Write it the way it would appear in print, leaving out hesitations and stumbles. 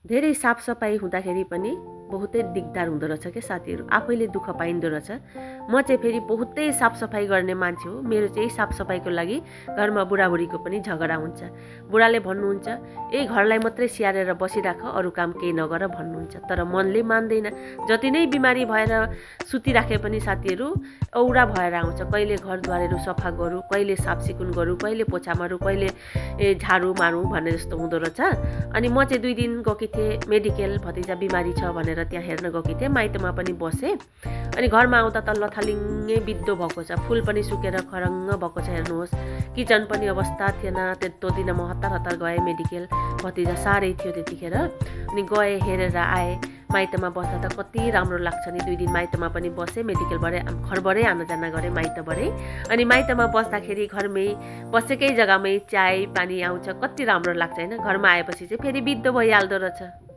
धेरै साफसफाइ हुँदाखेरि पनि बहुतै दिगदार हुँदो रहेछ के साथीहरू, आफैले दुःख पाइँदो रहेछ। म चाहिँ फेरि बहुतै साफसफाइ गर्ने मान्छे हो। मेरो चाहिँ साफसफाइको लागि घरमा बुढाबुढीको पनि झगडा हुन्छ। बुढाले भन्नुहुन्छ यही घरलाई मात्रै स्याहारेर बसिराख, अरू काम केही नगर भन्नुहुन्छ। तर मनले मान्दैन। जति नै बिमारी भएर सुतिराखे पनि साथीहरू औरा भएर आउँछ। कहिले घरद्वारहरू सफा गरौँ, कहिले साफसिकुन गरौँ, कहिले पोछा मारौँ, कहिले झाडु मारौँ भन्ने जस्तो हुँदो रहेछ। अनि म चाहिँ 2 दिन गएकी थिएँ मेडिकल, भतिजा बिमारी छ भनेर त्यहाँ हेर्न गएकी थिएँ। माइतमा पनि बसेँ। अनि घरमा आउँदा त लथालिङ्गै बिद्धो भएको छ, फुल पनि सुकेर खरङ्ग भएको छ। हेर्नुहोस्, किचन पनि अवस्था थिएन। त्यो दिन म हतार हतार गएँ मेडिकल, भतिजा साह्रै थियो त्यतिखेर। अनि गएँ, हेरेर आएँ। माइतमा बस्दा त कति राम्रो लाग्छ नि। 2 दिन माइतमा पनि बसेँ, मेडिकलबाटै घरबाटै आनाजाना गरेँ माइतबाटै। अनि माइतमा बस्दाखेरि घरमै बसेकै जग्गामै चाय पानी आउँछ, कति राम्रो लाग्छ होइन। घरमा आएपछि चाहिँ फेरि बिद्धो भइहाल्दो रहेछ।